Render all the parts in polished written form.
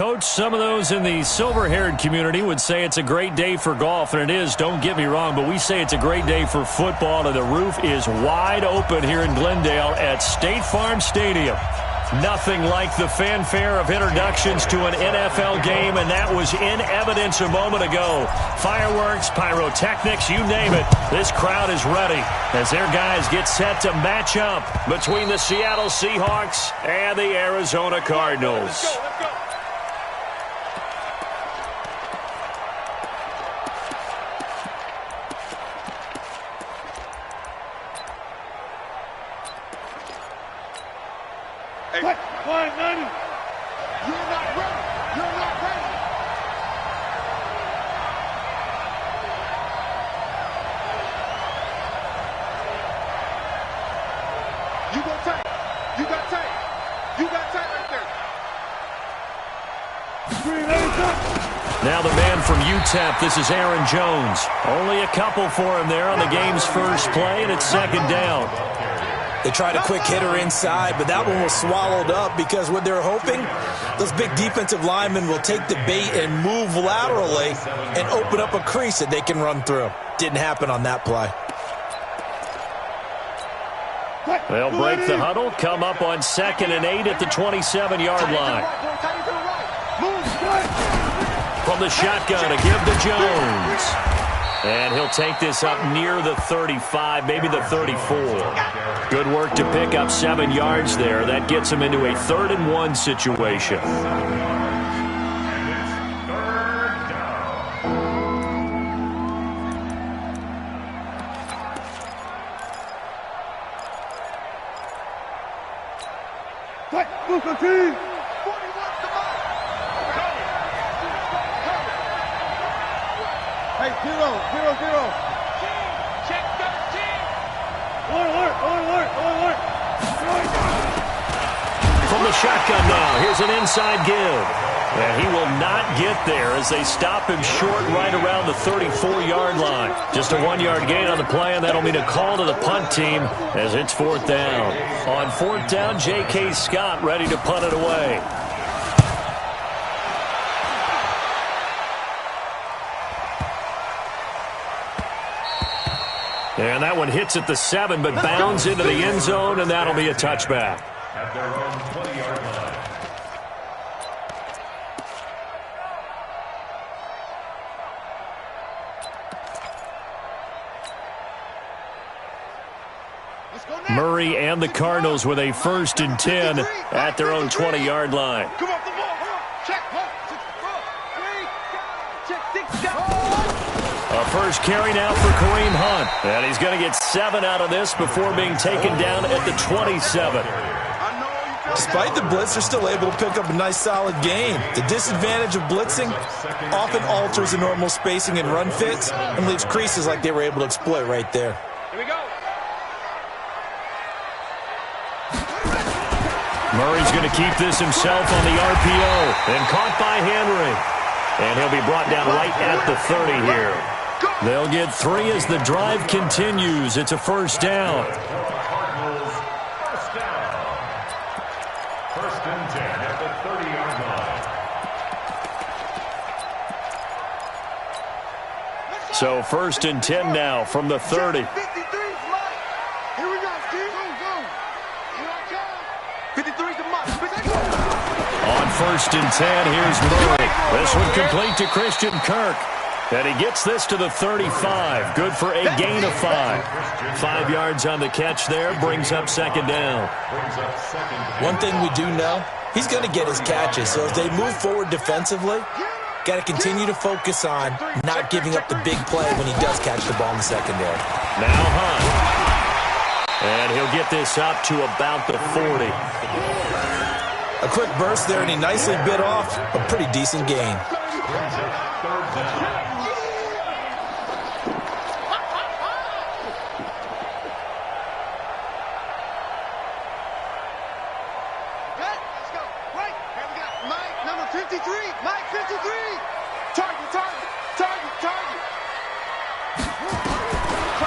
Coach, some of those in the silver-haired community would say it's a great day for golf, and it is, don't get me wrong, but we say it's a great day for football, and the roof is wide open here in Glendale at State Farm Stadium. Nothing like the fanfare of introductions to an NFL game, and that was in evidence a moment ago. Fireworks, pyrotechnics, you name it. This crowd is ready as their guys get set to match up between the Seattle Seahawks and the Arizona Cardinals. Let's go. Quiet, Nani. You're not ready. You're not ready. You go tight. You got tight. You got tight right there. Screen, now the man from UTEP, this is Aaron Jones. Only a couple for him there on the game's first play, and it's second down. They tried a quick hitter inside, but that one was swallowed up because what they're hoping, those big defensive linemen will take the bait and move laterally and open up a crease that they can run through. Didn't happen on that play. They'll break the huddle, come up on 2nd and 8 at the 27-yard line. From the shotgun to give to Jones. And he'll take this up near the 35, maybe the 34. Good work to pick up 7 yards there. That gets him into a 3rd and 1 situation. Hey, zero. Check 13. Alert. From the shotgun now, here's an inside give. And he will not get there as they stop him short right around the 34-yard line. Just a 1-yard gain on the play, and that'll mean a call to the punt team as it's 4th down. On 4th down, J.K. Scott ready to punt it away. And that one hits at the 7, but bounds into the end zone, and that'll be a touchback. At their own 20-yard line. Murray and the Cardinals with a 1st and 10 at their own 20-yard line. Come off the ball. Check. A first carry now for Kareem Hunt. And he's going to get 7 out of this before being taken down at the 27. Despite the blitz, they're still able to pick up a nice, solid gain. The disadvantage of blitzing often alters the normal spacing and run fits and leaves creases like they were able to exploit right there. Here we go. Murray's going to keep this himself on the RPO. And caught by Henry. And he'll be brought down right at the 30 here. They'll get 3 as the drive continues. It's a 1st down. First and 10 at the 30-yard line. So 1st and 10 now from the 30. 53's mine. Here we go, Steve. Go. Here I come. 53's the mine. On 1st and 10, here's Murray. This one complete to Christian Kirk. And he gets this to the 35. Good for a gain of 5. 5 yards on the catch there. Brings up 2nd down. One thing we do know, he's going to get his catches. So as they move forward defensively, got to continue to focus on not giving up the big play when he does catch the ball in the secondary. Now Hunt. And he'll get this up to about the 40. A quick burst there, and he nicely bit off a pretty decent gain.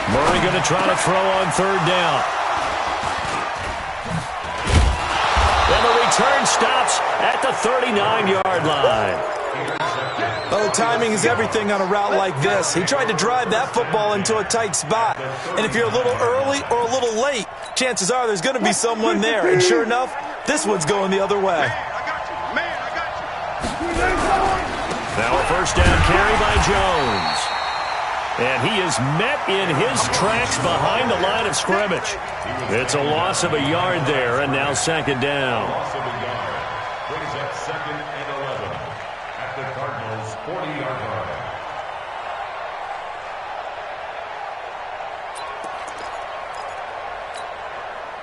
Murray going to try to throw on 3rd down. And the return stops at the 39-yard line. Well, the timing is everything on a route like this. He tried to drive that football into a tight spot. And if you're a little early or a little late, chances are there's going to be someone there. And sure enough, this one's going the other way. Now a first down carry by Jones. And he is met in his tracks behind the line of scrimmage. It's a loss of a yard there, and now second down. Loss of a yard. Brings up 2nd and 11 at the Cardinals' 40-yard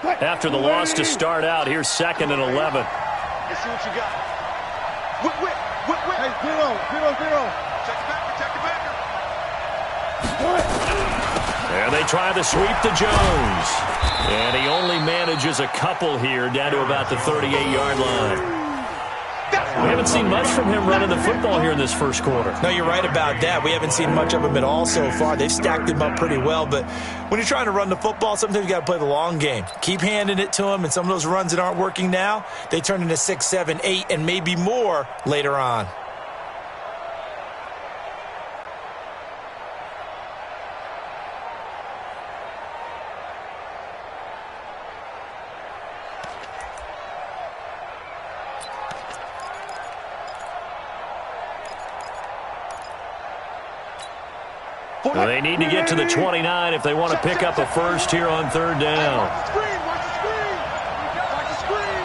line. After the loss to start out, here's 2nd and 11. Let's see what you got. Whip. Hey, zero. Check the backer. And they try to sweep to Jones. And he only manages a couple here down to about the 38-yard line. We haven't seen much from him running the football here in this first quarter. No, you're right about that. We haven't seen much of him at all so far. They've stacked him up pretty well, but when you're trying to run the football, sometimes you got to play the long game. Keep handing it to him, and some of those runs that aren't working now, they turn into 6, 7, 8, and maybe more later on. They need to get to the 29 if they want to pick up a first here on third down. Watch the screen.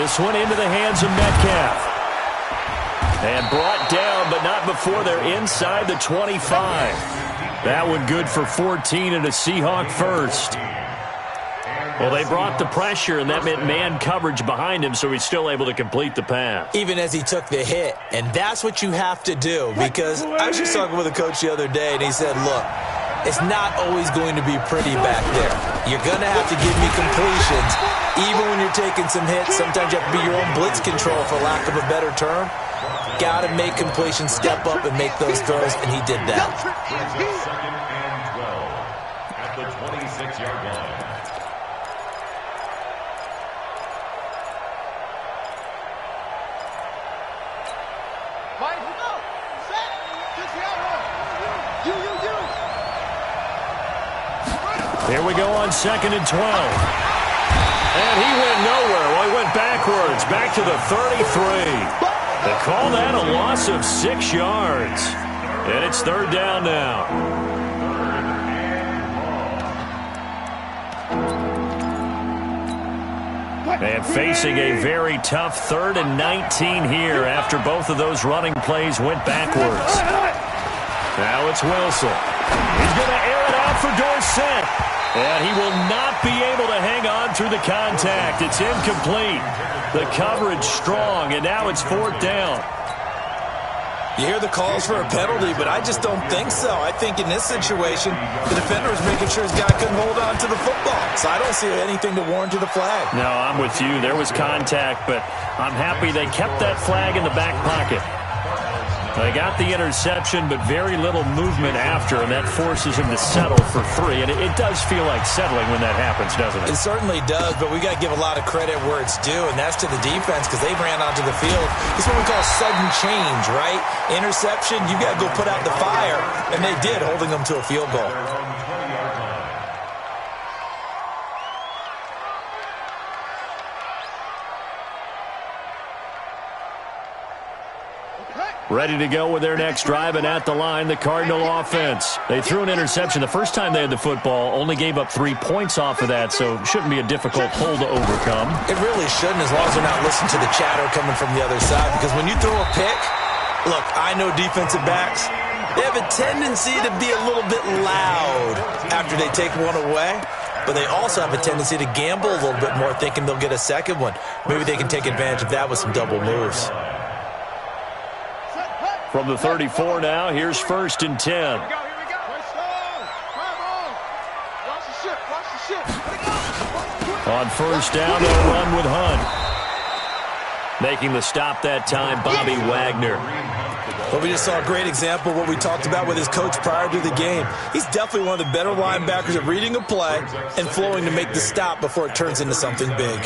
This one into the hands of Metcalf. And brought down, but not before they're inside the 25. That one good for 14 and a Seahawk first. Well, they brought the pressure, and that meant man coverage behind him, so he's still able to complete the pass. Even as he took the hit. And that's what you have to do, because I was just talking with a coach the other day, and he said, look, it's not always going to be pretty back there. You're going to have to give me completions. Even when you're taking some hits, sometimes you have to be your own blitz control, for lack of a better term. Got to make completions, step up, and make those throws, and he did that. 2nd and 12 at the 26-yard line. Here we go on 2nd and 12. And he went nowhere. Well, he went backwards, back to the 33. They call that a loss of 6 yards. And it's third down now. And facing a very tough 3rd and 19 here after both of those running plays went backwards. Now it's Wilson. He's going to air it out for Dorsett. And he will not be able to hang on through the contact. It's incomplete. The coverage strong, and now it's 4th down. You hear the calls for a penalty, but I just don't think so. I think in this situation, the defender was making sure his guy couldn't hold on to the football. So I don't see anything to warrant to the flag. No, I'm with you. There was contact, but I'm happy they kept that flag in the back pocket. They got the interception, but very little movement after, and that forces him to settle for 3. And it does feel like settling when that happens, doesn't it? It certainly does, but we got to give a lot of credit where it's due, and that's to the defense, because they ran onto the field. This is what we call sudden change, right? Interception, you got to go put out the fire, and they did, holding them to a field goal. Ready to go with their next drive, and at the line, the Cardinal offense. They threw an interception the first time they had the football, only gave up 3 points off of that, so it shouldn't be a difficult hole to overcome. It really shouldn't, as long as they're not listening to the chatter coming from the other side, because when you throw a pick, look, I know defensive backs, they have a tendency to be a little bit loud after they take one away, but they also have a tendency to gamble a little bit more, thinking they'll get a second one. Maybe they can take advantage of that with some double moves. From the 34 now, here's 1st and 10. Here we go. Watch the ship. On 1st down, they'll run with Hunt. Making the stop that time, Bobby Wagner. Well, we just saw a great example of what we talked about with his coach prior to the game. He's definitely one of the better linebackers at reading a play and flowing to make the stop before it turns into something big.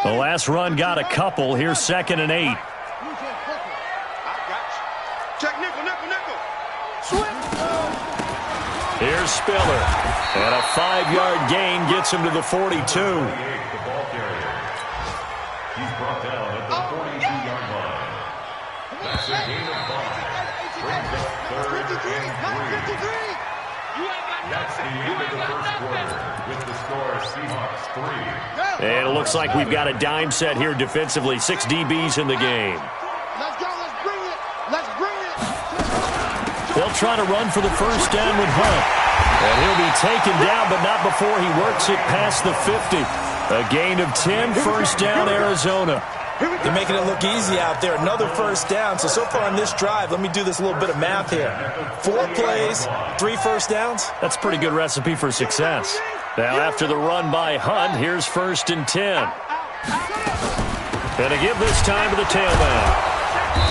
The last run got a couple. Here's 2nd and 8. Check nickel. Here's Spiller. And a 5-yard gain gets him to the 42. He's brought down at the 42-yard line. That's a gain of 5. Brings up 3rd and 3. That's the end of the first quarter with the score Seahawks 3. And it looks like we've got a dime set here defensively. 6 DBs in the game. Let's go. Let's bring it. They'll try to run for the first down with Hunt. And he'll be taken down, but not before he works it past the 50. A gain of 10, first down, Arizona. They're making it look easy out there. Another first down. So far on this drive, let me do this little bit of math here. 4 plays, 3 first downs. That's a pretty good recipe for success. Now after the run by Hunt, here's 1st and 10. And a give this time to the tailback.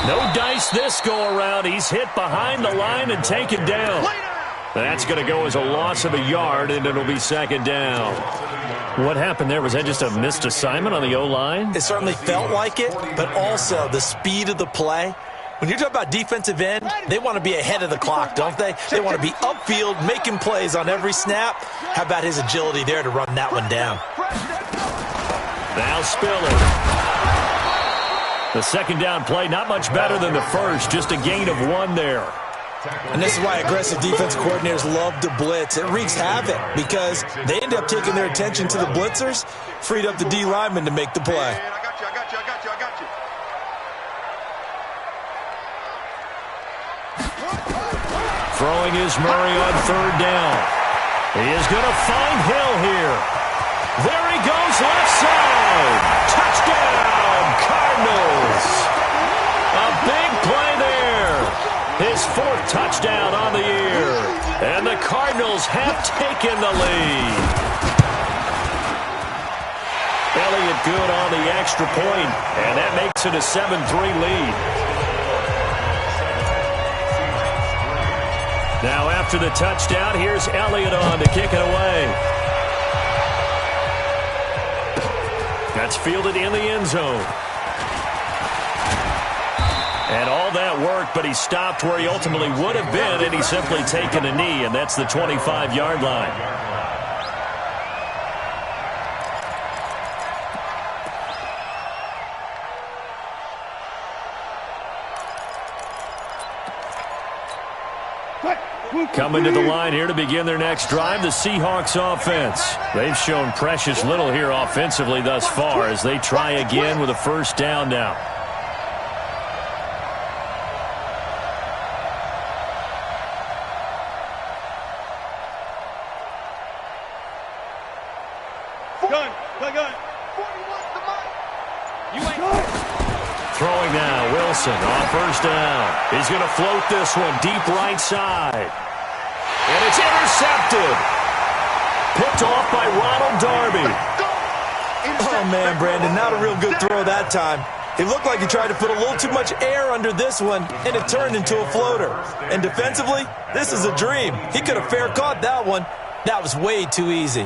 No dice this go around. He's hit behind the line and taken down. That's going to go as a loss of a yard, and it'll be 2nd down. What happened there? Was that just a missed assignment on the O-line? It certainly felt like it, but also the speed of the play. When you're talking about defensive end, they want to be ahead of the clock, don't they? They want to be upfield, making plays on every snap. How about his agility there to run that one down? Now Spiller. The 2nd down play, not much better than the first, just a gain of 1 there. And this is why aggressive defensive coordinators love to blitz. It wreaks havoc because they end up taking their attention to the blitzers, freed up the D lineman to make the play. I got you. Throwing is Murray on 3rd down. He is going to find Hill here. There he goes, left side. Touchdown, Cardinals. A big play there. His 4th touchdown on the year. And the Cardinals have taken the lead. Elliott good on the extra point, and that makes it a 7-3 lead. Now after the touchdown, here's Elliott on to kick it away. That's fielded in the end zone. And all that work, but he stopped where he ultimately would have been, and he's simply taken a knee, and that's the 25-yard line. Coming to the line here to begin their next drive, the Seahawks offense. They've shown precious little here offensively thus far as they try again with a first down now. Throwing now, Wilson on first down. He's going to float this one deep right side. And it's intercepted. Picked off by Ronald Darby. Oh, man, Brandon, not a real good throw that time. It looked like he tried to put a little too much air under this one, and it turned into a floater. And defensively, this is a dream. He could have fair caught that one. That was way too easy.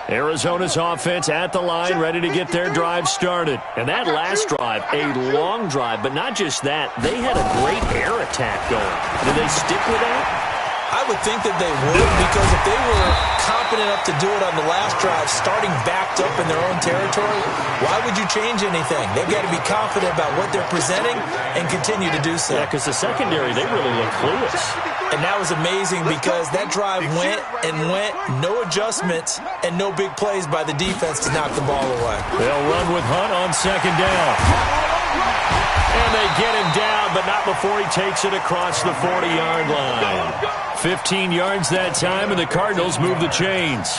Arizona's offense at the line, ready to get their drive started. And that last drive, a long drive, but not just that. They had a great air attack going. Did they stick with that? I would think that they would, because if they were confident enough to do it on the last drive, starting backed up in their own territory, why would you change anything? They've got to be confident about what they're presenting and continue to do so. Yeah, because the secondary, they really look clueless. And that was amazing because that drive went and went, no adjustments, and no big plays by the defense to knock the ball away. They'll run with Hunt on second down. And they get him down, but not before he takes it across the 40-yard line. 15 yards that time, and the Cardinals move the chains.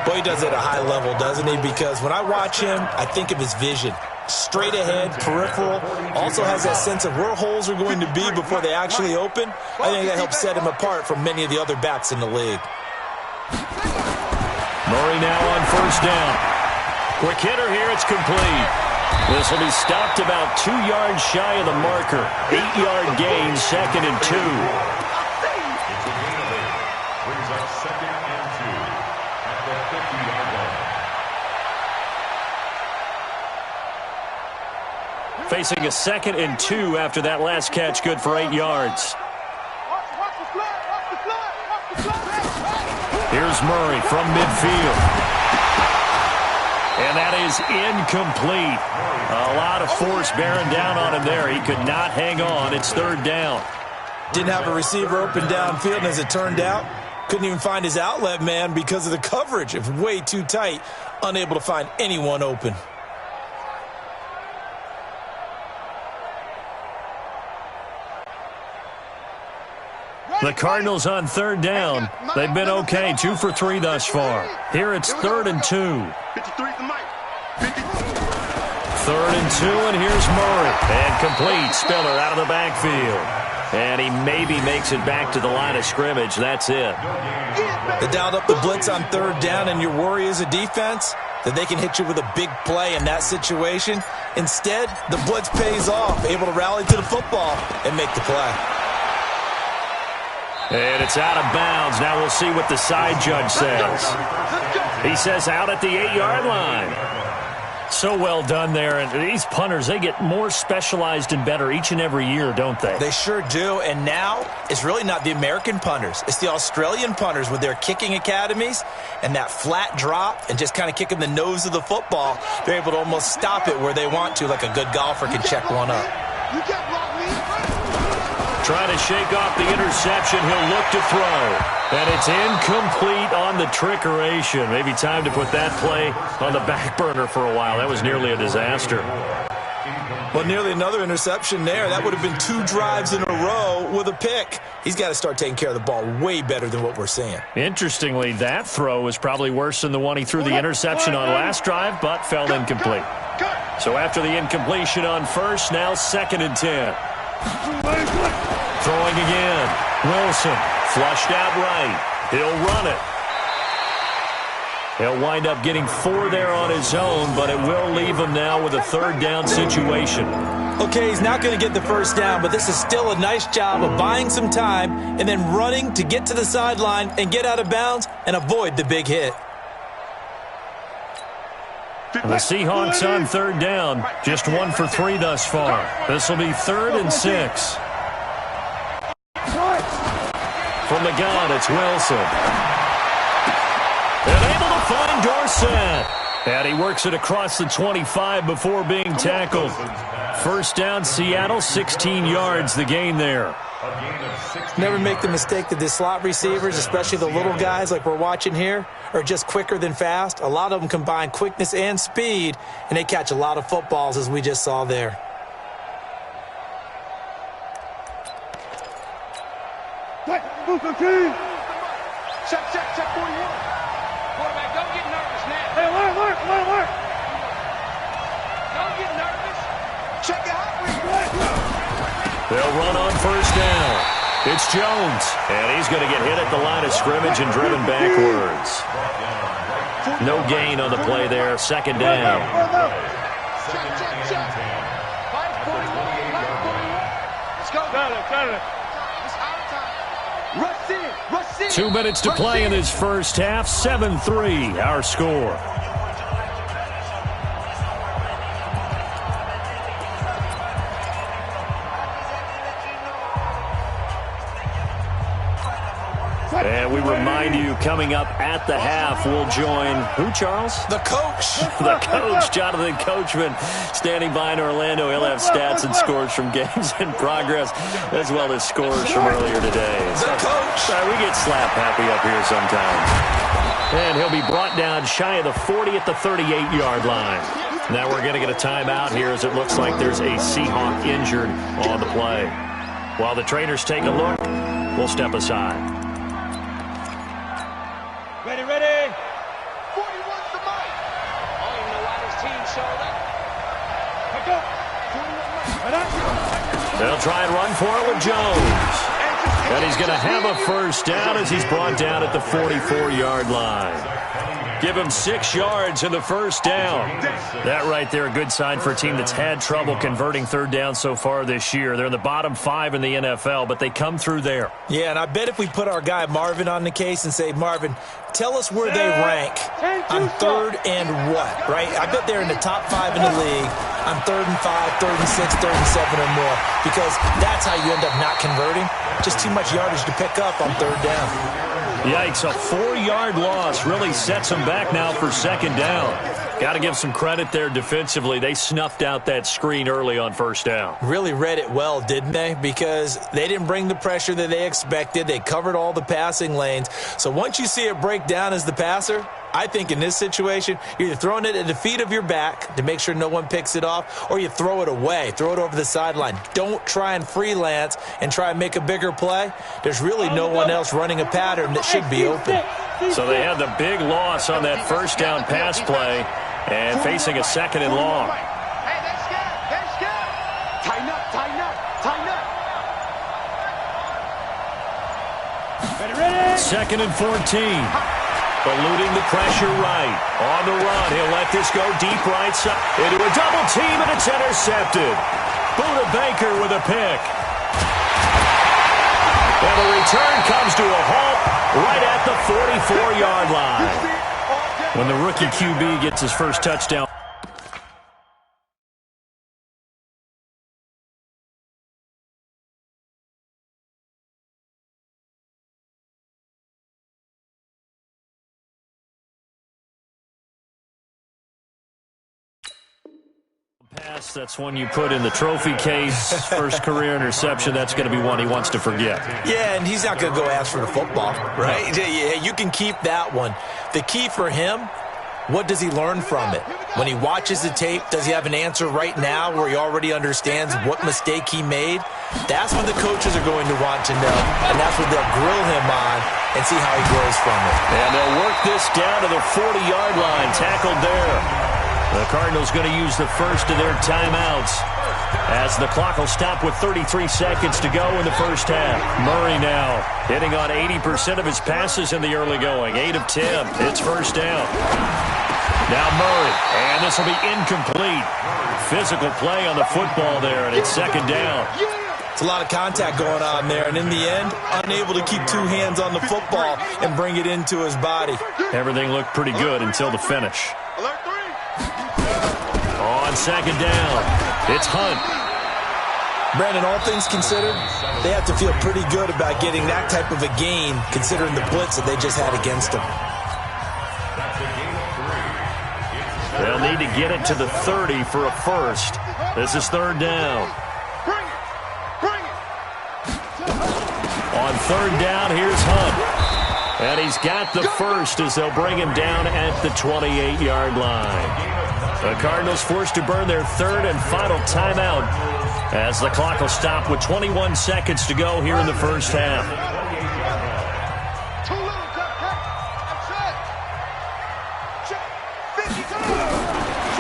Boy, he does it at a high level, doesn't he? Because when I watch him, I think of his vision. straight ahead, peripheral, also has that sense of where holes are going to be before they actually open. I think that helps set him apart from many of the other backs in the league. Murray now on first down. Quick hitter here, it's complete. This will be stopped about 2 yards shy of the marker. 8-yard gain, 2nd and 2. It's a gain of 8. Brings up 2nd and 2 at the 50-yard line. Facing a 2nd and 2 after that last catch, good for 8 yards. Here's Murray from midfield. And that is incomplete. A lot of force bearing down on him there. He could not hang on. It's 3rd down. Didn't have a receiver open downfield, and as it turned out, couldn't even find his outlet man because of the coverage. It was way too tight, unable to find anyone open. The Cardinals on 3rd down. They've been okay, 2 for 3 thus far. Here it's 3rd and 2. 53's the mic. 3rd and 2, and here's Murray. And complete. Spiller out of the backfield. And he maybe makes it back to the line of scrimmage. That's it. They dialed up the blitz on 3rd down, and your worry as a defense that they can hit you with a big play in that situation. Instead, the blitz pays off, able to rally to the football and make the play. And it's out of bounds. Now we'll see what the side judge says. He says out at the 8-yard line. So well done there. And these punters, they get more specialized and better each and every year, don't they? They sure do. And now it's really not the American punters. It's the Australian punters with their kicking academies and that flat drop and just kind of kicking the nose of the football. They're able to almost stop it where they want to, like a good golfer can check one up. You can't block me. Trying to shake off the interception. He'll look to throw. And it's incomplete on the trickeration. Maybe time to put that play on the back burner for a while. That was nearly a disaster. Well, nearly another interception there. That would have been 2 drives in a row with a pick. He's got to start taking care of the ball way better than what we're seeing. Interestingly, that throw was probably worse than the one he threw the interception on last drive, but fell incomplete. So after the incompletion on first, now 2nd and 10. Throwing again. Wilson flushed out right. He'll run it. He'll wind up getting 4 there on his own, but it will leave him now with a 3rd down situation. Okay, he's not going to get the first down, but this is still a nice job of buying some time and then running to get to the sideline and get out of bounds and avoid the big hit. And the Seahawks on 3rd down, just 1 for 3 thus far. This will be 3rd and 6. From the gun, it's Wilson. And able to find Dorsett. And he works it across the 25 before being tackled. First down, Seattle, 16 yards, the gain there. Never make the mistake that the slot receivers, especially the little guys like we're watching here, are just quicker than fast. A lot of them combine quickness and speed, and they catch a lot of footballs, as we just saw there. Check 41. Quarterback, don't get nervous now. Hey, work. Don't get nervous. Check it out. They'll run on first down. It's Jones, and he's going to get hit at the line of scrimmage and driven backwards. No gain on the play there, 2nd down. Check. 541. Let's go. Got it. It's our time. Rush in. 2 minutes to play in this first half. 7-3, our score. And we remind you, coming up at the half, we'll join who, Charles? The coach. The coach, Jonathan Coachman, standing by in Orlando. He'll have stats and scores from games in progress, as well as scores from earlier today. The coach. We get slap happy up here sometimes. And he'll be brought down shy of the 40 at the 38-yard line. Now we're going to get a timeout here, as it looks like there's a Seahawk injured on the play. While the trainers take a look, we'll step aside. Ready. 41's the mic. I don't even know why this team showed up. try and run for it with Jones. And he's going to have a first down as he's brought down at the 44-yard line. Give him 6 yards in the first down. That right there, a good sign for a team that's had trouble converting third down so far this year. They're in the bottom 5 in the NFL, but they come through there. Yeah, and I bet if we put our guy Marvin on the case and say, Marvin, tell us where they rank on third and what, right? I bet they're in the top 5 in the league on 3rd and 5, 3rd and 6, 3rd and 7 or more, because that's how you end up not converting. Just too much yardage to pick up on third down. Yikes, a 4-yard loss really sets them back now for second down. Got to give some credit there defensively. They snuffed out that screen early on first down. Really read it well, didn't they? Because they didn't bring the pressure that they expected. They covered all the passing lanes. So once you see it break down as the passer, I think in this situation, you're either throwing it at the feet of your back to make sure no one picks it off, or you throw it away, throw it over the sideline. Don't try and freelance and try and make a bigger play. There's really no one else running a pattern that should be open. So they had the big loss on that first down pass play and facing a second and long. Hey, that's good. That's good. Tighten up, tighten up, tighten up. Ready? Second and 14. Eluding the pressure right. On the run, he'll let this go deep right side. Into a double team, and it's intercepted. Buda Baker with a pick. And the return comes to a halt right at the 44-yard line. When the rookie QB gets his first touchdown. Pass, that's one you put in the trophy case. First career interception, that's going to be one he wants to forget. Yeah, and he's not going to go ask for the football, right? Yeah, you can keep that one. The key for him, what does he learn from it? When he watches the tape, does he have an answer right now where he already understands what mistake he made? That's what the coaches are going to want to know, and that's what they'll grill him on and see how he grows from it. And they'll work this down to the 40-yard line, tackled there. The Cardinals going to use the first of their timeouts as the clock will stop with 33 seconds to go in the first half. Murray now hitting on 80% of his passes in the early going. 8 of 10. It's first down. Now Murray, and this will be incomplete. Physical play on the football there, and it's second down. It's a lot of contact going on there, and in the end, unable to keep 2 hands on the football and bring it into his body. Everything looked pretty good until the finish. On second down, it's Hunt. Brandon, all things considered, they have to feel pretty good about getting that type of a gain, considering the blitz that they just had against them. They'll need to get it to the 30 for a first. This is third down. On third down, here's Hunt. And he's got the first as they'll bring him down at the 28-yard line. The Cardinals forced to burn their third and final timeout as the clock will stop with 21 seconds to go here in the first half.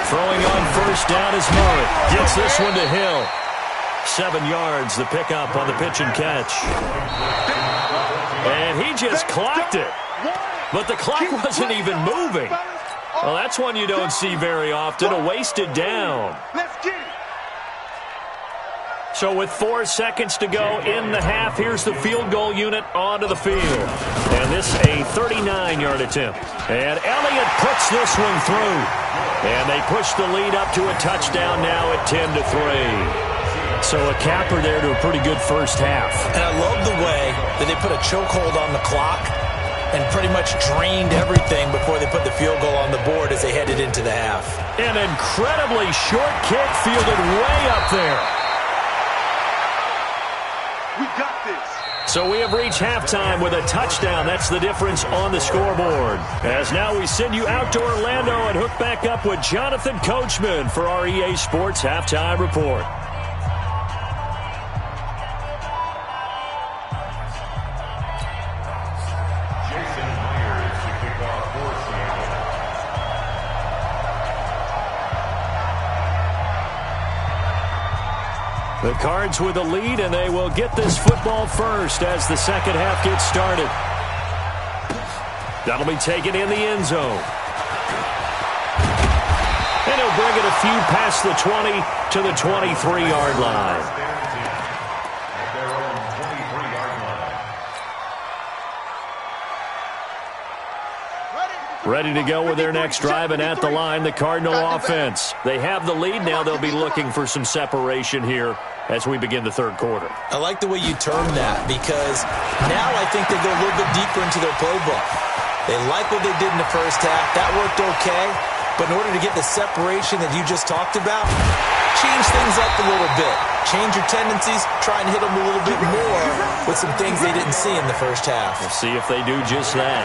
Throwing on first down is Murray. Gets this one to Hill. 7 yards, the pickup on the pitch and catch. And he just clocked it. But the clock wasn't even moving. Well, that's one you don't see very often, a wasted down. So with 4 seconds to go in the half, here's the field goal unit onto the field. And this a 39-yard attempt. And Elliott puts this one through. And they push the lead up to a touchdown now at 10-3. So a capper there to a pretty good first half. And I love the way that they put a chokehold on the clock and pretty much drained everything before they put the field goal on the board as they headed into the half. An incredibly short kick fielded way up there. We got this. So we have reached halftime with a touchdown. That's the difference on the scoreboard. As now we send you out to Orlando and hook back up with Jonathan Coachman for our EA Sports Halftime Report. The Cards with a lead, and they will get this football first as the second half gets started. That'll be taken in the end zone. And he'll bring it a few past the 20 to the 23-yard line. Ready to go with their next drive, and at the line, the Cardinal offense. They have the lead. Now they'll be looking for some separation here as we begin the third quarter. I like the way you term that, because now I think they go a little bit deeper into their playbook. They like what they did in the first half. That worked okay. But in order to get the separation that you just talked about, change things up a little bit. Change your tendencies. Try and hit them a little bit more with some things they didn't see in the first half. We'll see if they do just that.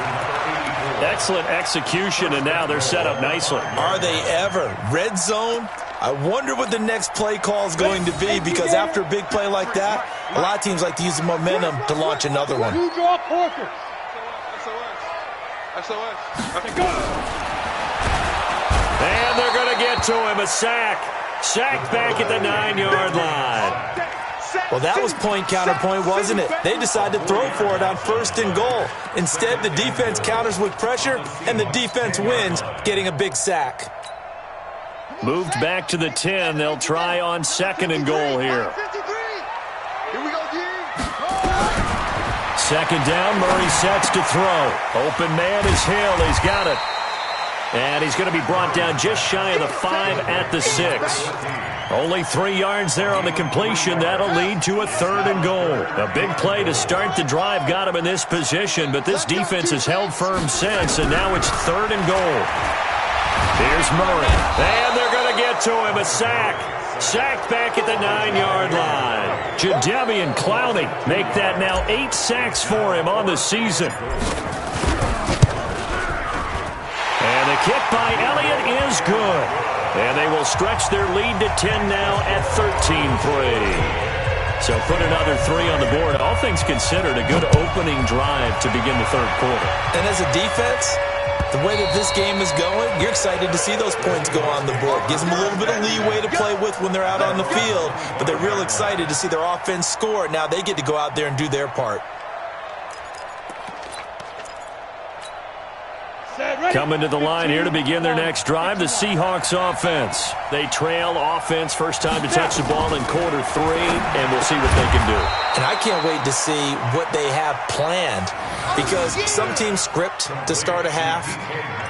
Excellent execution, and now they're set up nicely. Are they ever? Red zone? I wonder what the next play call is going to be, because after a big play like that, a lot of teams like to use the momentum to launch another one. You draw Porter. And they're going to get to him. A sack. Sacked back at the 9-yard line. Well, that was point counterpoint, wasn't it? They decided to throw for it on 1st and goal. Instead, the defense counters with pressure, and the defense wins, getting a big sack. Moved back to the 10. They'll try on 2nd and goal here. Second down, Murray sets to throw. Open man is Hill. He's got it. And he's going to be brought down just shy of the 5 at the 6. Only 3 yards there on the completion. That'll lead to a 3rd and goal. A big play to start the drive got him in this position, but this defense has held firm since, and now it's 3rd and goal. Here's Murray. And they're going to get to him. A sack. Sacked back at the 9-yard line. Jadeveon Clowney make that now 8 sacks for him on the season. And the kick by Elliott is good. And they will stretch their lead to 10 now at 13-3. So put another 3 on the board. All things considered, a good opening drive to begin the third quarter. And as a defense, the way that this game is going, you're excited to see those points go on the board. Gives them a little bit of leeway to play with when they're out on the field, but they're real excited to see their offense score. Now they get to go out there and do their part. Coming to the line here to begin their next drive, the Seahawks offense. They trail offense, first time to touch the ball in quarter 3, and we'll see what they can do. And I can't wait to see what they have planned, because some teams script to start a half.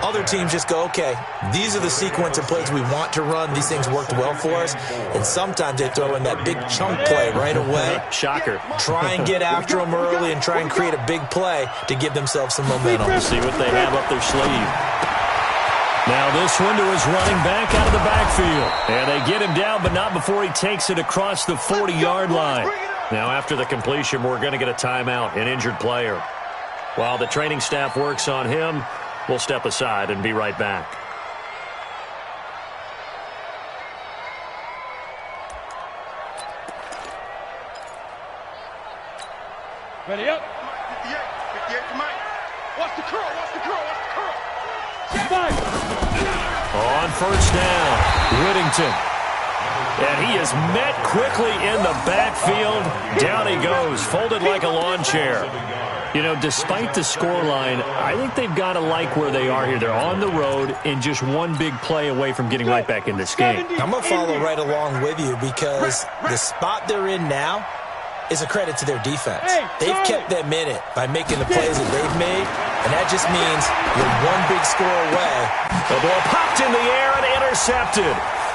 Other teams just go, okay, these are the sequence of plays we want to run. These things worked well for us. And sometimes they throw in that big chunk play right away. Shocker. Try and get after them early and try and create a big play to give themselves some momentum. We'll see what they have up their sleeve. Now this one to his running back out of the backfield. And they get him down, but not before he takes it across the 40-yard line. Now after the completion, we're going to get a timeout, an injured player. While the training staff works on him, we'll step aside and be right back. Ready up. 58 to Mike. Watch the curl, watch the curl, watch the curl. On first down, Whittington. And he is met quickly in the backfield. Down he goes, folded like a lawn chair. You know, despite the scoreline, I think they've got to like where they are here. They're on the road and just one big play away from getting right back in this game. I'm going to follow right along with you, because the spot they're in now is a credit to their defense. They've kept them in it by making the plays that they've made, and that just means you're one big score away. The ball popped in the air and intercepted.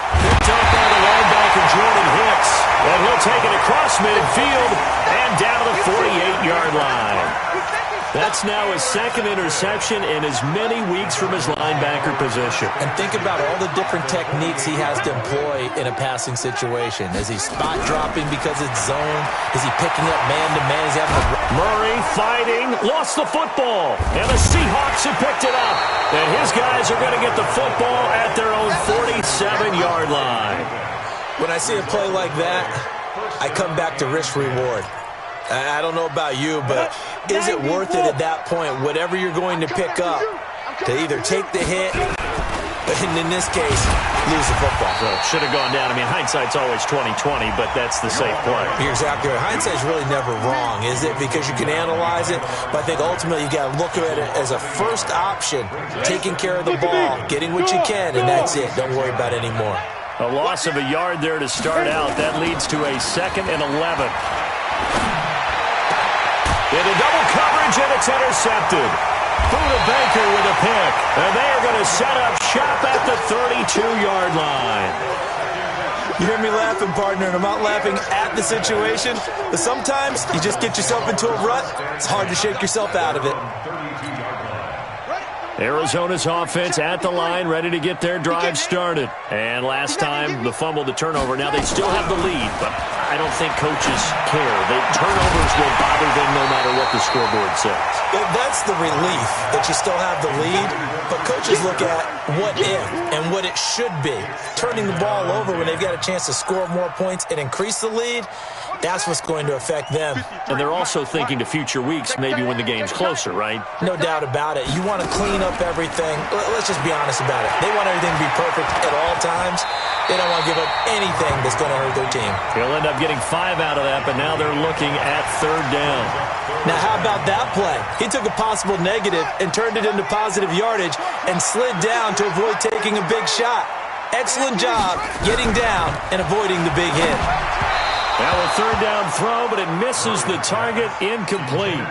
Picked up by the linebacker, Jordan Hicks. And he'll take it across midfield and down to the 48-yard line. That's now his second interception in as many weeks from his linebacker position. And think about all the different techniques he has to employ in a passing situation. Is he spot dropping because it's zone? Is he picking up man-to-man? Is he having a... Murray fighting, lost the football. And the Seahawks have picked it up. And his guys are going to get the football at their own 47-yard line. When I see a play like that, I come back to risk-reward. I don't know about you, but is it worth it at that point, whatever you're going to pick up, to either take the hit, and in this case, lose the football. So should have gone down. I mean, hindsight's always 20/20, but that's the safe play. You're exactly right. Hindsight's really never wrong, is it? Because you can analyze it, but I think ultimately you got to look at it as a first option, taking care of the ball, getting what you can, and that's it. Don't worry about it anymore. A loss of a yard there to start out. That leads to a 2nd and 11. Into double coverage, and it's intercepted. Buda Baker with a pick. And they are going to set up shop at the 32-yard line. You hear me laughing, partner, and I'm not laughing at the situation, but sometimes you just get yourself into a rut. It's hard to shake yourself out of it. Arizona's offense at the line, ready to get their drive started. And last time, the fumble, the turnover. Now they still have the lead, but I don't think coaches care. The turnovers will bother them no matter what the scoreboard says. That's the relief that you still have the lead, but coaches look at what if and what it should be. Turning the ball over when they've got a chance to score more points and increase the lead, that's what's going to affect them. And they're also thinking to future weeks, maybe when the game's closer, right? No doubt about it. You want to clean up everything. Let's just be honest about it. They want everything to be perfect at all times. They don't want to give up anything that's going to hurt their team. He'll end up getting 5 out of that, but now they're looking at 3rd down. Now, how about that play? He took a possible negative and turned it into positive yardage and slid down to avoid taking a big shot. Excellent job getting down and avoiding the big hit. Now a 3rd down throw, but it misses the target, incomplete.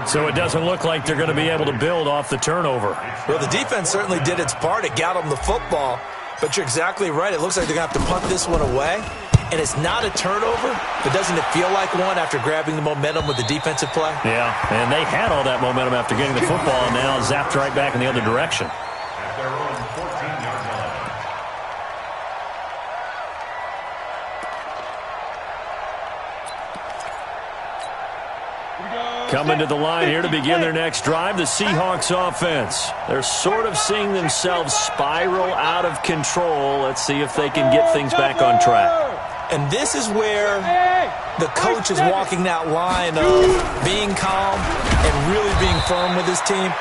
So it doesn't look like they're going to be able to build off the turnover. Well, the defense certainly did its part. It got them the football. But you're exactly right. It looks like they're going to have to punt this one away. And it's not a turnover, but doesn't it feel like one after grabbing the momentum with the defensive play? Yeah, and they had all that momentum after getting the football, and now zapped right back in the other direction. Coming to the line here to begin their next drive, the Seahawks offense. They're sort of seeing themselves spiral out of control. Let's see if they can get things back on track. And this is where the coach is walking that line of being calm and really being firm with his team.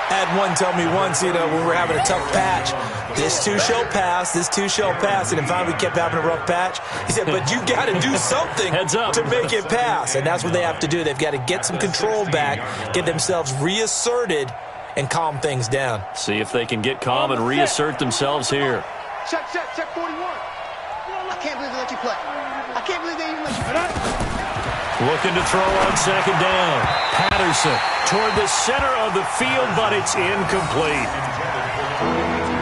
I had one tell me once, when we were having a tough patch, this too shall pass, this too shall pass. And finally we kept having a rough patch. He said, but you got to do something to make it pass. And that's what they have to do. They've got to get some control back, get themselves reasserted, and calm things down. See if they can get calm and reassert themselves here. Check 41. I can't believe they let you play. I can't believe they even let you play. Looking to throw on 2nd down. Patterson toward the center of the field, but it's incomplete.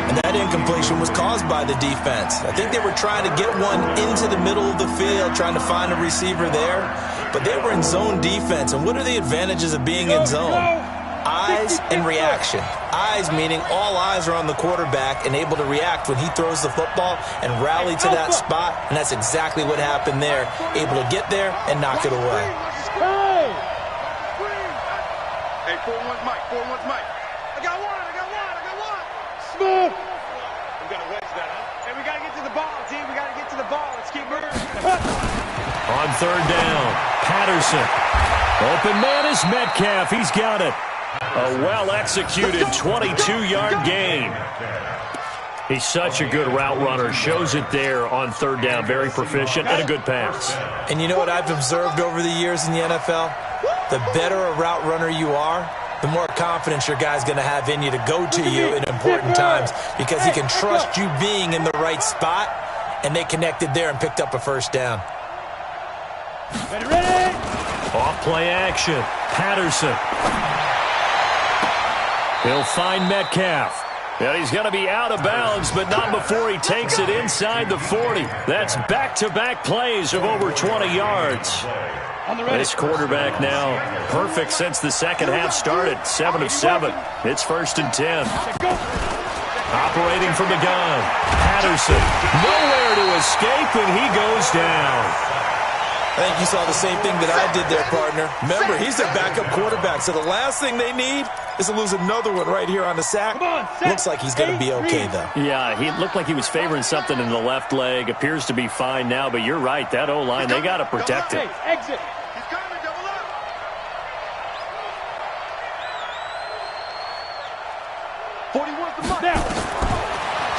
And that incompletion was caused by the defense. I think they were trying to get one into the middle of the field, trying to find a receiver there. But they were in zone defense. And what are the advantages of being in zone? Eyes and reaction. Eyes meaning all eyes are on the quarterback and able to react when he throws the football and rally to that spot. And that's exactly what happened there. Able to get there and knock it away. Hey, 4-1's Mike. 4-1's Mike. I got one. Smooth. We got to wedge that, huh? Hey, we got to get to the ball, team. We got to get to the ball. Let's keep moving. On 3rd down, Patterson. Open man is Metcalf. He's got it. A well-executed 22-yard gain. He's such a good route runner. Shows it there on 3rd down. Very proficient and a good pass. And you know what I've observed over the years in the NFL? The better a route runner you are, the more confidence your guy's going to have in you to go to you in important times because he can trust you being in the right spot, and they connected there and picked up a 1st down. Ready? Off play action. Patterson. He'll find Metcalf. And he's going to be out of bounds, but not before he takes it inside the 40. That's back-to-back plays of over 20 yards. This quarterback now perfect since the second half started. 7 of 7. It's 1st and 10. Operating from the gun. Patterson. Nowhere to escape, and he goes down. I think you saw the same thing that I did there, partner. Remember, he's a backup quarterback, so the last thing they need is to lose another one right here on the sack. Looks like he's going to be okay, though. Yeah, he looked like he was favoring something in the left leg. Appears to be fine now, but you're right. That O-line, they got to protect it. Exit. He's coming, double up.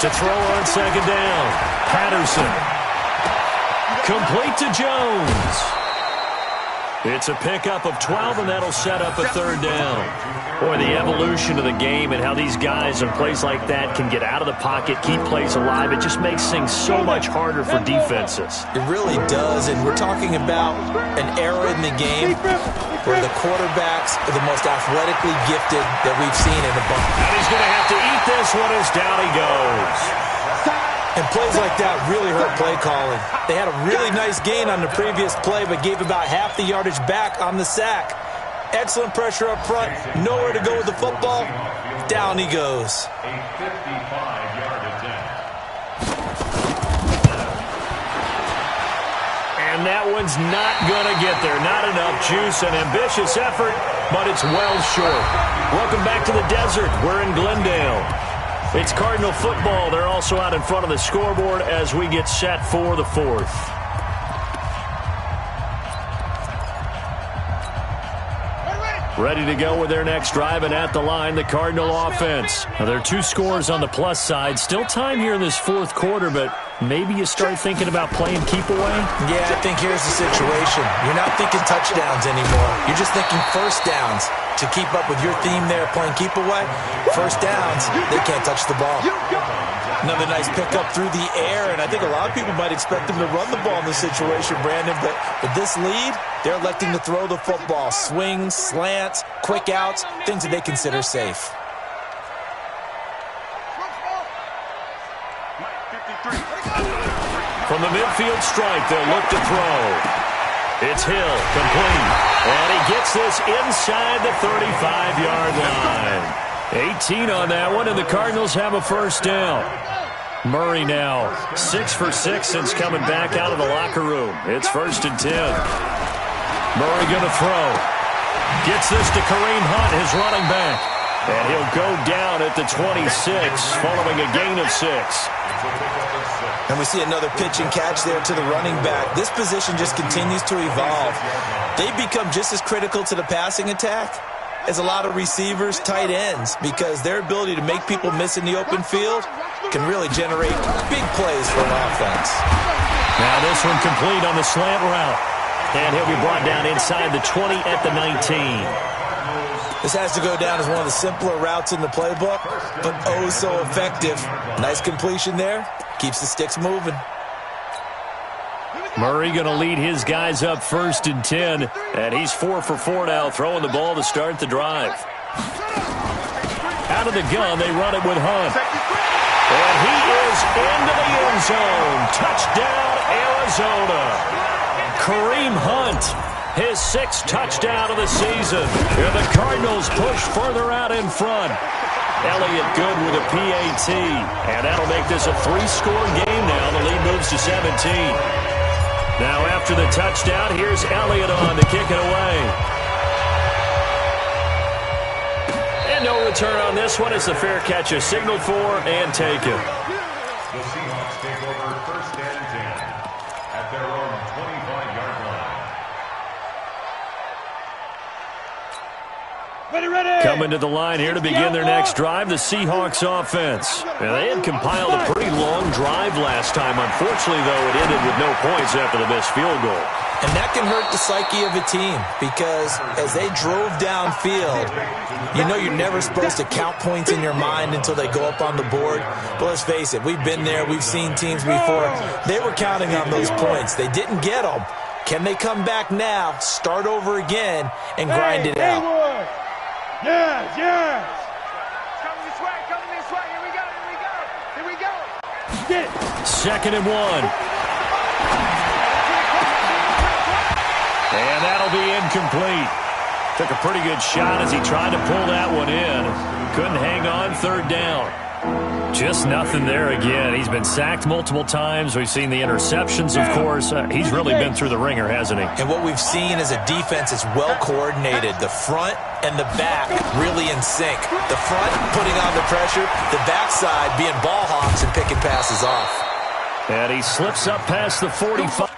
To throw on second down. Patterson. Complete to Jones. It's a pickup of 12, and that'll set up a third down. Boy, the evolution of the game and how these guys in plays like that can get out of the pocket, keep plays alive, it just makes things so much harder for defenses. It really does, and we're talking about an era in the game where the quarterbacks are the most athletically gifted that we've seen in a bunch. And he's going to have to eat this one as down he goes. And plays like that really hurt play calling. They had a really nice gain on the previous play, but gave about half the yardage back on the sack. Excellent pressure up front. Nowhere to go with the football. Down he goes. A 55-yard attempt. And that one's not going to get there. Not enough juice. An ambitious effort, but it's well short. Welcome back to the desert. We're in Glendale. It's Cardinal football. They're also out in front of the scoreboard as we get set for the fourth. Ready to go with their next drive, and at the line, the Cardinal offense. Now, there are 2 scores on the plus side. Still time here in this fourth quarter, but maybe you start thinking about playing keep away? Yeah, I think here's the situation. You're not thinking touchdowns anymore. You're just thinking first downs. To keep up with your theme there, playing keep away, first downs, they can't touch the ball. Another nice pickup through the air, and I think a lot of people might expect them to run the ball in this situation, Brandon, but with this lead, they're electing to throw the football. Swings, slants, quick outs, things that they consider safe. From the midfield strike, they'll look to throw. It's Hill, complete. And he gets this inside the 35-yard line. 18 on that one, and the Cardinals have a first down. Murray now 6 for 6 since coming back out of the locker room. It's 1st and 10. Murray going to throw. Gets this to Kareem Hunt, his running back. And he'll go down at the 26 following a gain of 6. And we see another pitch and catch there to the running back. This position just continues to evolve. They become just as critical to the passing attack as a lot of receivers, tight ends, because their ability to make people miss in the open field can really generate big plays for an offense. Now this one complete on the slant route. And he'll be brought down inside the 20 at the 19. This has to go down as one of the simpler routes in the playbook, but oh so effective. Nice completion there. Keeps the sticks moving. Murray going to lead his guys up 1st and 10, and he's 4 for 4 now, throwing the ball to start the drive. Out of the gun, they run it with Hunt. And he is into the end zone. Touchdown, Arizona. Kareem Hunt, his 6th touchdown of the season. And the Cardinals push further out in front. Elliott good with a PAT. And that'll make this a 3-score game now. The lead moves to 17. Now after the touchdown, here's Elliott on to kick it away. And no return on this one as the fair catch is signaled for and taken. The Seahawks take over 1st and 10 at their own 25-yard line. Coming to the line here to begin their next drive, the Seahawks offense. Now, they had compiled a pretty long drive last time. Unfortunately, though, it ended with no points after the missed field goal. And that can hurt the psyche of a team because as they drove downfield, you know you're never supposed to count points in your mind until they go up on the board. But let's face it, we've been there. We've seen teams before. They were counting on those points. They didn't get them. Can they come back now, start over again, and grind it out? Yes, yes. Coming this way, coming this way. Here we go, here we go, here we go. Get it. 2nd and 1. And that'll be incomplete. Took a pretty good shot as he tried to pull that one in. Couldn't hang on, 3rd down. Just nothing there again. He's been sacked multiple times. We've seen the interceptions, of course. He's really been through the ringer, hasn't he? And what we've seen is a defense that's well coordinated. The front and the back really in sync. The front putting on the pressure, the backside being ball hawks and picking passes off. And he slips up past the 45.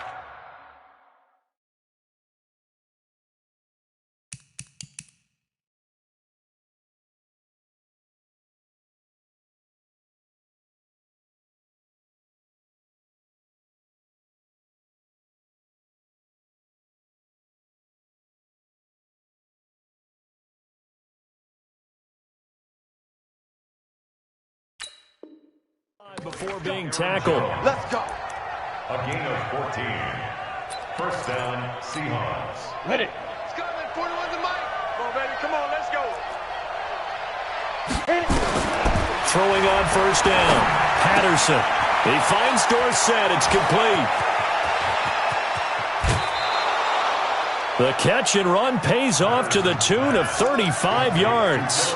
Before being tackled. Let's go. A gain of 14. First down, Seahawks. Ready. Let's go, man. 41 to Mike. Come on, baby. Come on. Let's go. Throwing on first down. Patterson. He finds Dorsett. It's complete. The catch and run pays off to the tune of 35 yards.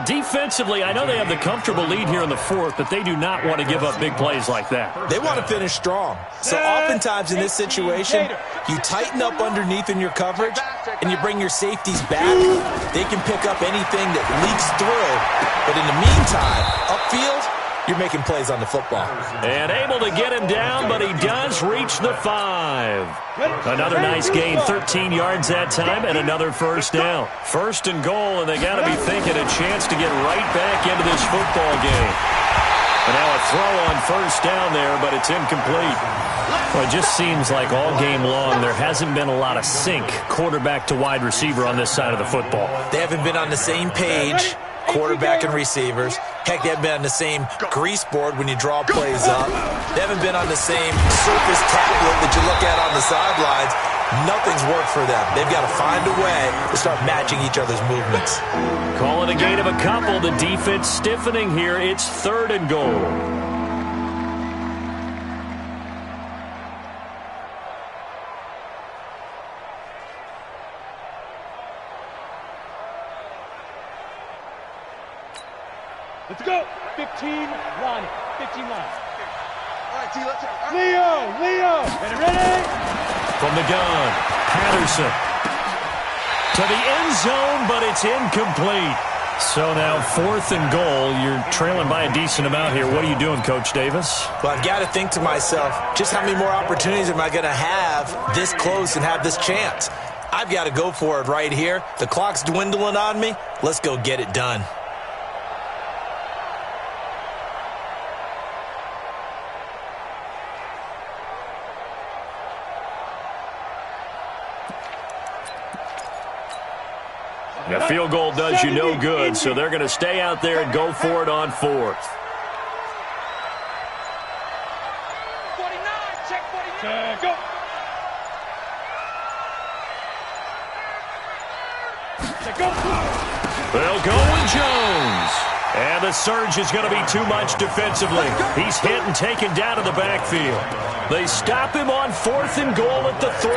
Defensively, I know they have the comfortable lead here in the fourth, but they do not want to give up big plays like that. They want to finish strong. So oftentimes in this situation, you tighten up underneath in your coverage, and you bring your safeties back. They can pick up anything that leaks through. But in the meantime, upfield, you're making plays on the football. And able to get him down, but he does reach the 5. Another nice gain, 13 yards that time, and another first down. First and goal, and they got to be thinking a chance to get right back into this football game. And now a throw on first down there, but it's incomplete. Well, it just seems like all game long there hasn't been a lot of sync quarterback to wide receiver on this side of the football. They haven't been on the same page, quarterback and receivers. Heck, they haven't been on the same grease board when you draw plays up. They haven't been on the same surface tablet that you look at on the sidelines. Nothing's worked for them. They've got to find a way to start matching each other's movements. Call it a gain of a couple. The defense stiffening here. It's third and goal. Let's go. 15 line. 15 line. All right, T, let's go. Leo. Ready? From the gun, Patterson. To the end zone, but it's incomplete. So now fourth and goal. You're trailing by a decent amount here. What are you doing, Coach Davis? Well, I've got to think to myself, just how many more opportunities am I going to have this close and have this chance? I've got to go for it right here. The clock's dwindling on me. Let's go get it done. The field goal does you no good, so they're going to stay out there and go for it on fourth. 49, check 49. Go. They'll go with Jones. And the surge is going to be too much defensively. He's hit and taken down to the backfield. They stop him on fourth and goal at the 3.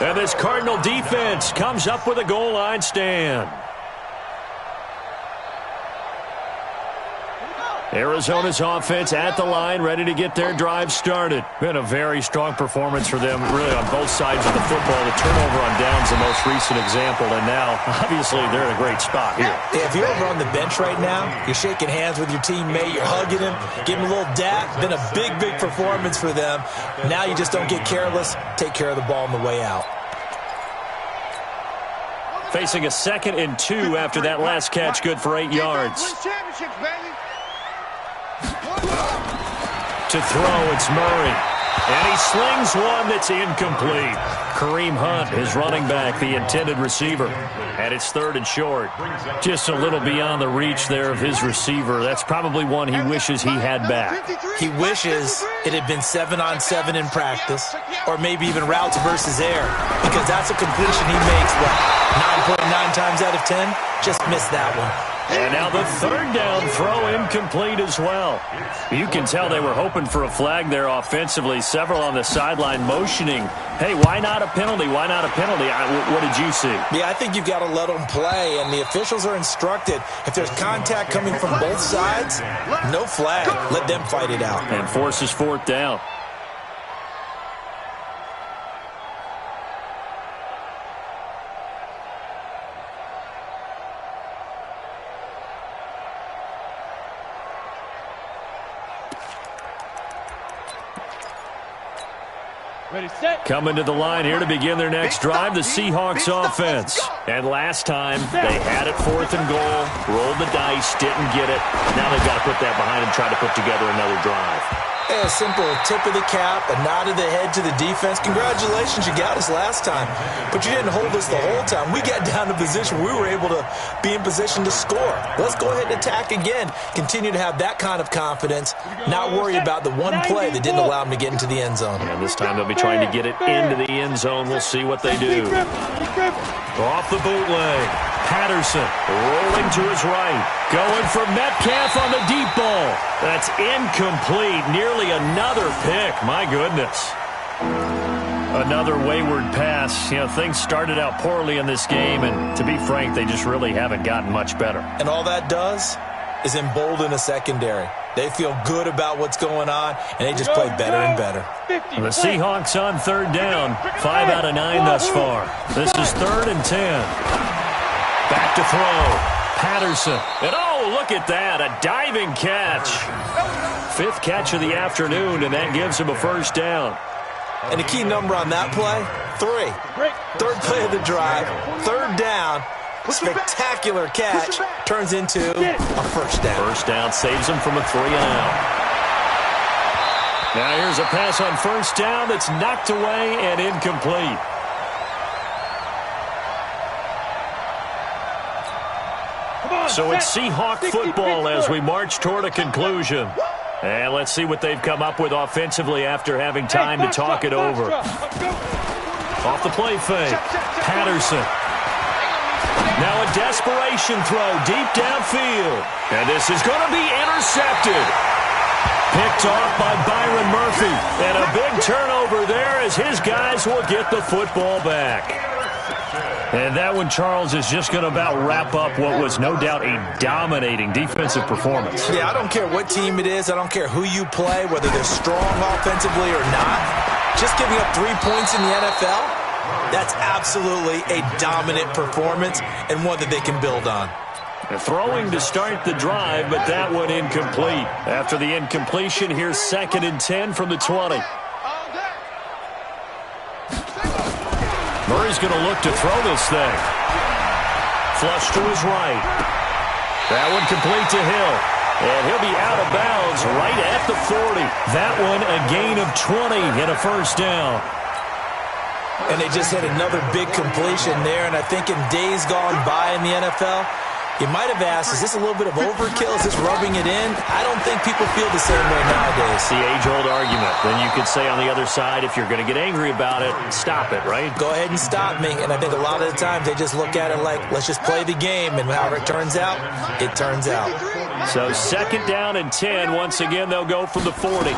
And this Cardinal defense comes up with a goal line stand. Arizona's offense at the line, ready to get their drive started. Been a very strong performance for them, really, on both sides of the football. The turnover on downs, the most recent example, and now, obviously, they're in a great spot here. Yeah, if you're over on the bench right now, you're shaking hands with your teammate, you're hugging him, giving him a little dap. Been a big performance for them. Now you just don't get careless. Take care of the ball on the way out. Facing a 2nd and 2 after that last catch, good for 8 yards. Win championships, baby. To throw, it's Murray. And he slings one that's incomplete. Kareem Hunt, his running back, the intended receiver. And it's 3rd and short. Just a little beyond the reach there of his receiver. That's probably one he wishes he had back. He wishes it had been 7-on-7 in practice, or maybe even routes versus air, because that's a completion he makes, 9.9 times out of 10? Just missed that one. And now the 3rd down throw incomplete as well. You can tell they were hoping for a flag there offensively. Several on the sideline motioning, hey, why not a penalty? Why not a penalty? What did you see? Yeah, I think you've got to let them play, and the officials are instructed, if there's contact coming from both sides, no flag. Let them fight it out. And forces 4th down. Ready, set. Coming to the line here to begin their next drive, the Seahawks offense. And last time, they had it 4th and goal, rolled the dice, didn't get it. Now they've got to put that behind and try to put together another drive. A simple tip of the cap, a nod of the head to the defense. Congratulations, you got us last time, but you didn't hold us the whole time. We got down to position where we were able to be in position to score. Let's go ahead and attack again. Continue to have that kind of confidence, not worry about the one play that didn't allow them to get into the end zone. And this time they'll be trying to get it into the end zone. We'll see what they do. Off the bootleg. Patterson rolling to his right. Going for Metcalf on the deep ball. That's incomplete. Nearly another pick. My goodness. Another wayward pass. You know, things started out poorly in this game, and to be frank, they just really haven't gotten much better. And all that does is embolden a secondary. They feel good about what's going on, and they just play better and better. The Seahawks on third down. 5 out of 9 thus far. This is 3rd and 10. Back to throw. Patterson. And oh, look at that. A diving catch. 5th catch of the afternoon, and that gives him a first down. And the key number on that play, 3. 3rd play of the drive, 3rd down. Spectacular catch turns into a first down. First down saves him from a 3-and-out. Now here's a pass on first down that's knocked away and incomplete. So it's Seahawk football as we march toward a conclusion. And let's see what they've come up with offensively after having time to talk it over. Off the play fake. Patterson. Now a desperation throw deep downfield. And this is going to be intercepted. Picked off by Byron Murphy. And a big turnover there as his guys will get the football back. And that one, Charles, is just going to about wrap up what was no doubt a dominating defensive performance. Yeah, I don't care what team it is. I don't care who you play, whether they're strong offensively or not. Just giving up 3 points in the NFL, that's absolutely a dominant performance and one that they can build on. Throwing to start the drive, but that one incomplete. After the incompletion, here's 2nd and 10 from the 20. Murray's going to look to throw this thing. Flush to his right. That one complete to Hill. And he'll be out of bounds right at the 40. That one a gain of 20 and a first down. And they just hit another big completion there. And I think in days gone by in the NFL, you might have asked, is this a little bit of overkill? Is this rubbing it in? I don't think people feel the same way nowadays. The age-old argument. Then you could say on the other side, if you're going to get angry about it, stop it, right? Go ahead and stop me. And I think a lot of the times they just look at it like, let's just play the game. And however it turns out, it turns out. So 2nd down and 10. Once again, they'll go from the 40.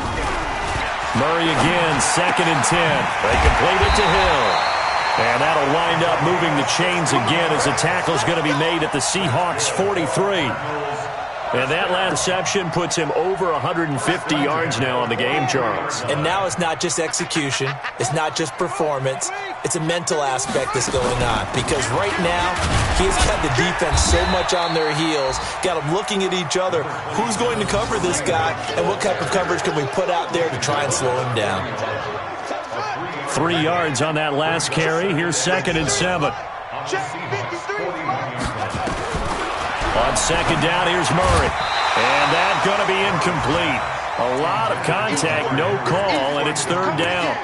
Murray again, 2nd and 10. They complete it to Hill. And that'll wind up moving the chains again as the tackle's going to be made at the Seahawks 43. And that last reception puts him over 150 yards now on the game, Charles. And now it's not just execution. It's not just performance. It's a mental aspect that's going on. Because right now, he's got the defense so much on their heels, got them looking at each other. Who's going to cover this guy, and what type of coverage can we put out there to try and slow him down? 3 yards on that last carry. Here's 2nd and 7. On 2nd down, here's Murray. And that's going to be incomplete. A lot of contact, no call, and it's 3rd down.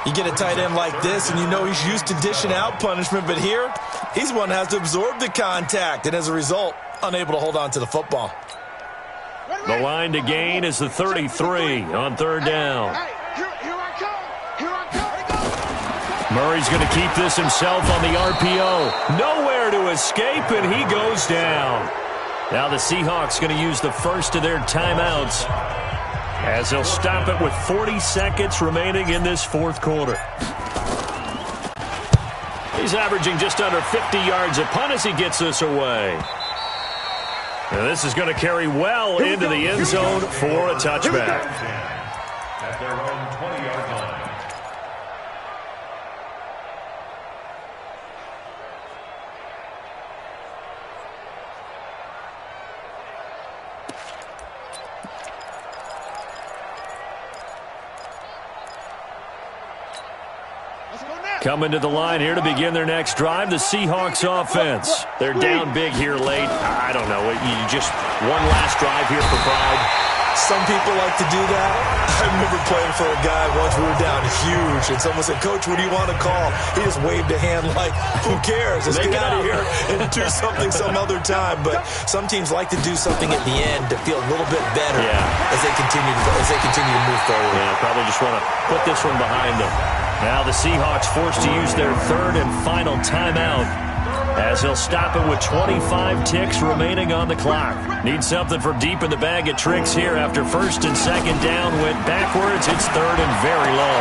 You get a tight end like this, and you know he's used to dishing out punishment, but here, he's one that has to absorb the contact, and as a result, unable to hold on to the football. The line to gain is the 33 on 3rd down. Murray's going to keep this himself on the RPO. Nowhere to escape, and he goes down. Now the Seahawks going to use the first of their timeouts as they'll stop it with 40 seconds remaining in this 4th quarter. He's averaging just under 50 yards a punt as he gets this away. Now this is going to carry well into the end zone for a touchback. At their own 20-yard line. Coming to the line here to begin their next drive, the Seahawks offense. They're down big here late. I don't know. You just one last drive here for pride. Some people like to do that. I remember playing for a guy once. We were down huge, and someone said, "Coach, what do you want to call?" He just waved a hand like, "Who cares? Let's get out of here and do something some other time." But some teams like to do something at the end to feel a little bit better as they continue to move forward. Yeah, probably just want to put this one behind them. Now the Seahawks forced to use their third and final timeout, as he'll stop it with 25 ticks remaining on the clock. Need something for deep in the bag of tricks here after first and second down went backwards. It's third and very low.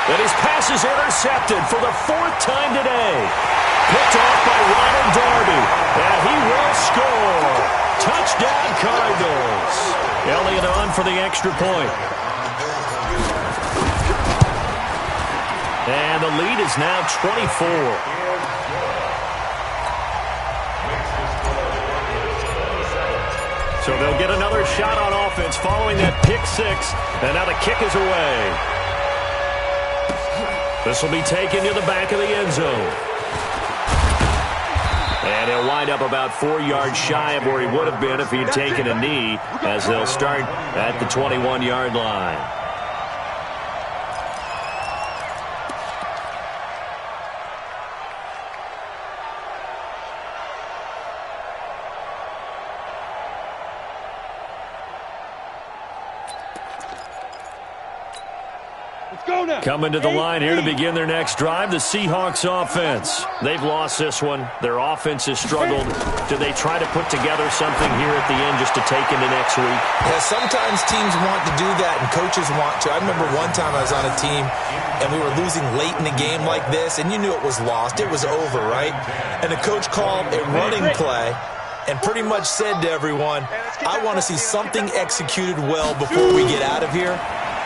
And his pass is intercepted for the fourth time today. Picked off by Ronald Darby, and he will score. Touchdown Cardinals. Elliott on for the extra point. And the lead is now 24. So they'll get another shot on offense following that pick six. And now the kick is away. This will be taken to the back of the end zone. And he'll wind up about 4 yards shy of where he would have been if he'd taken a knee, as they'll start at the 21-yard line. Coming to the line here to begin their next drive, the Seahawks offense. They've lost this one. Their offense has struggled. Do they try to put together something here at the end just to take into next week? Yeah, sometimes teams want to do that and coaches want to. I remember one time I was on a team and we were losing late in the game like this, and you knew it was lost. It was over, right? And the coach called a running play and pretty much said to everyone, "I want to see something executed well before we get out of here."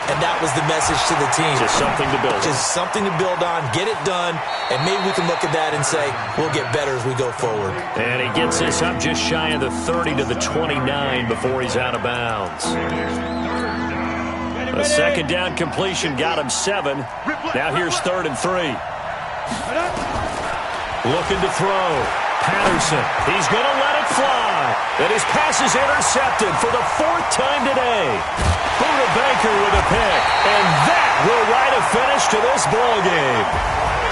And that was the message to the team. Just something to build on. Just something to build on, get it done, and maybe we can look at that and say, we'll get better as we go forward. And he gets this up just shy of the 30 to the 29 before he's out of bounds. A second down completion got him 7. Now here's 3rd and 3. Looking to throw. Patterson. He's going to let it fly. And his pass is intercepted for the 4th time today. Buda Baker with a pick. And that will write a finish to this ball game.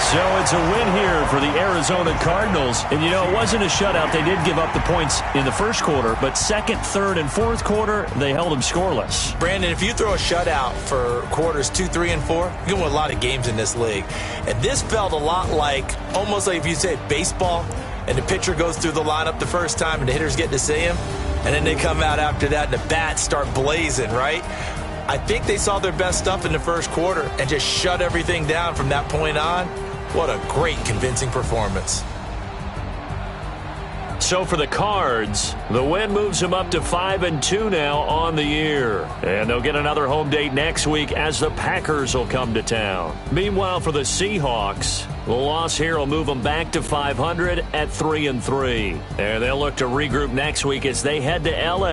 So it's a win here for the Arizona Cardinals. And, you know, it wasn't a shutout. They did give up the points in the first quarter. But second, third, and fourth quarter, they held them scoreless. Brandon, if you throw a shutout for quarters 2, 3, and 4, you can win a lot of games in this league. And this felt a lot like, almost like if you said baseball, and the pitcher goes through the lineup the first time and the hitters get to see him, and then they come out after that and the bats start blazing, right? I think they saw their best stuff in the first quarter and just shut everything down from that point on. What a great, convincing performance. So for the Cards, the win moves them up to 5-2 now on the year. And they'll get another home date next week as the Packers will come to town. Meanwhile, for the Seahawks, the loss here will move them back to 500 at 3-3. And they'll look to regroup next week as they head to L.A.